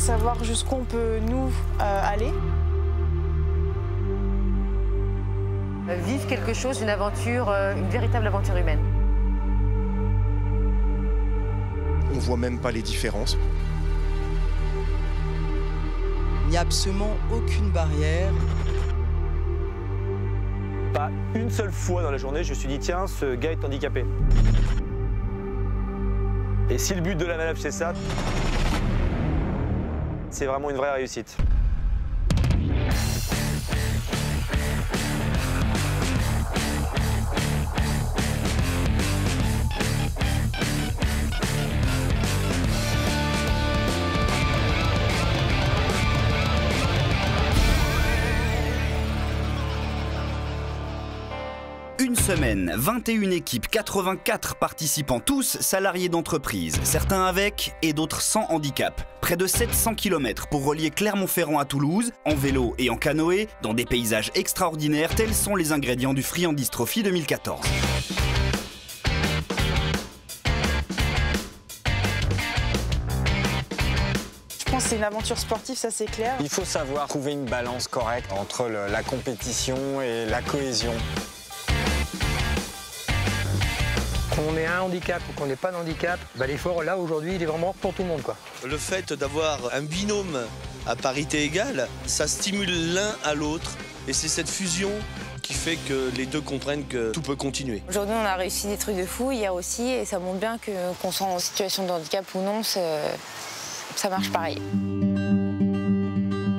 savoir jusqu'où on peut, nous, aller. Vivre quelque chose, une aventure, une véritable aventure humaine. On voit même pas les différences. Il n'y a absolument aucune barrière. Pas une seule fois dans la journée, je me suis dit, tiens, ce gars est handicapé. Et si le but de la manœuvre, c'est ça, c'est vraiment une vraie réussite. Une semaine, 21 équipes, 84 participants, tous salariés d'entreprise, certains avec et d'autres sans handicap. Près de 700 km pour relier Clermont-Ferrand à Toulouse, en vélo et en canoë, dans des paysages extraordinaires, tels sont les ingrédients du Friandises Trophy 2014. Je pense que c'est une aventure sportive, ça c'est clair. Il faut savoir trouver une balance correcte entre la compétition et la cohésion. Qu'on ait un handicap ou qu'on n'ait pas de handicap, l'effort là aujourd'hui il est vraiment pour tout le monde, quoi. Le fait d'avoir un binôme à parité égale, ça stimule l'un à l'autre et c'est cette fusion qui fait que les deux comprennent que tout peut continuer. Aujourd'hui on a réussi des trucs de fou, hier aussi, et ça montre bien qu'on soit en situation de handicap ou non, ça marche pareil.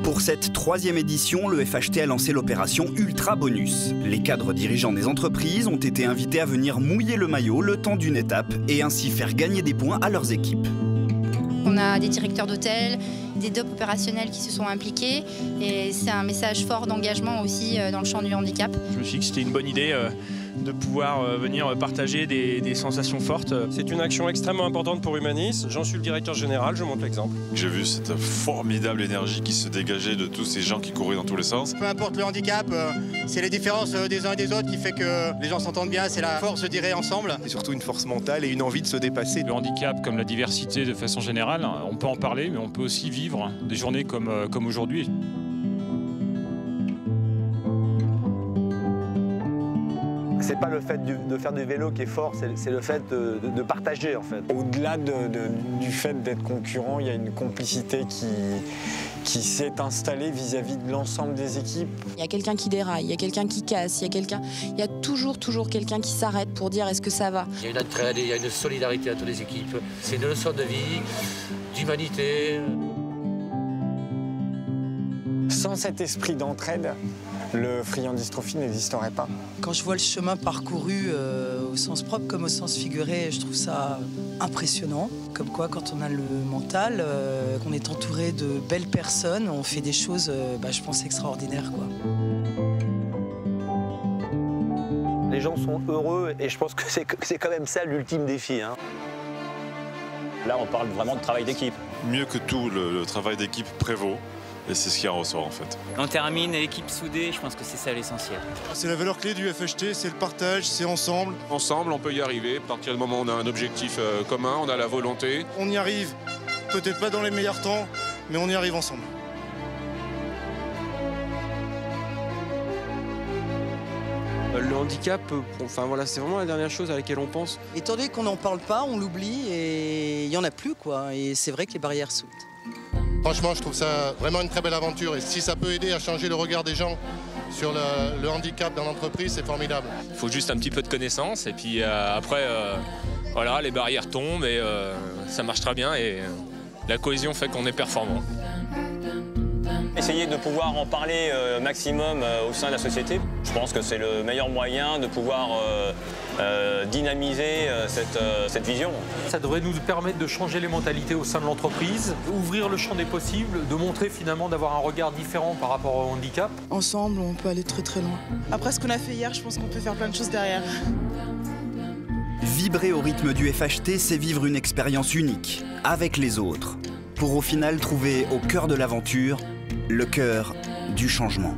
Pour cette 3e édition, le FHT a lancé l'opération Ultra Bonus. Les cadres dirigeants des entreprises ont été invités à venir mouiller le maillot le temps d'une étape et ainsi faire gagner des points à leurs équipes. On a des directeurs d'hôtel, des DOP opérationnels qui se sont impliqués et c'est un message fort d'engagement aussi dans le champ du handicap. Je me suis dit que c'était une bonne idée de pouvoir venir partager des sensations fortes. C'est une action extrêmement importante pour Humanis. J'en suis le directeur général, je montre l'exemple. J'ai vu cette formidable énergie qui se dégageait de tous ces gens qui couraient dans tous les sens. Peu importe le handicap, c'est les différences des uns et des autres qui fait que les gens s'entendent bien, c'est la force, je dirais, ensemble. C'est surtout une force mentale et une envie de se dépasser. Le handicap, comme la diversité de façon générale, on peut en parler, mais on peut aussi vivre des journées comme aujourd'hui. C'est pas le fait de faire du vélo qui est fort, c'est le fait de partager en fait. Au-delà du fait d'être concurrent, il y a une complicité qui s'est installée vis-à-vis de l'ensemble des équipes. Il y a quelqu'un qui déraille, il y a quelqu'un qui casse, il y a toujours quelqu'un qui s'arrête pour dire est-ce que ça va. Il y a une entraide, il y a une solidarité entre les équipes. C'est une leçon de vie, d'humanité. Sans cet esprit d'entraide, le Friandises Trophy n'existerait pas. Quand je vois le chemin parcouru au sens propre comme au sens figuré, je trouve ça impressionnant. Comme quoi, quand on a le mental, qu'on est entouré de belles personnes, on fait des choses, je pense, extraordinaires, quoi. Les gens sont heureux et je pense que c'est quand même ça l'ultime défi. Hein. Là, on parle vraiment de travail d'équipe. Mieux que tout, le travail d'équipe prévaut. Et c'est ce qui en ressort en fait. On termine l'équipe soudée, je pense que c'est ça l'essentiel. C'est la valeur clé du FHT, c'est le partage, c'est ensemble. Ensemble, on peut y arriver. À partir du moment où on a un objectif commun, on a la volonté. On y arrive, peut-être pas dans les meilleurs temps, mais on y arrive ensemble. Le handicap, c'est vraiment la dernière chose à laquelle on pense. Étant donné qu'on n'en parle pas, on l'oublie et il n'y en a plus, quoi. Et c'est vrai que les barrières sautent. Franchement, je trouve ça vraiment une très belle aventure et si ça peut aider à changer le regard des gens sur le handicap dans l'entreprise, c'est formidable. Il faut juste un petit peu de connaissance et puis après, voilà, les barrières tombent et ça marche très bien et la cohésion fait qu'on est performant. Essayer de pouvoir en parler maximum au sein de la société, je pense que c'est le meilleur moyen de pouvoir dynamiser cette vision. Ça devrait nous permettre de changer les mentalités au sein de l'entreprise, ouvrir le champ des possibles, de montrer finalement d'avoir un regard différent par rapport au handicap. Ensemble, on peut aller très très loin. Après ce qu'on a fait hier, je pense qu'on peut faire plein de choses derrière. Vibrer au rythme du FHT, c'est vivre une expérience unique, avec les autres, pour au final trouver au cœur de l'aventure le cœur du changement.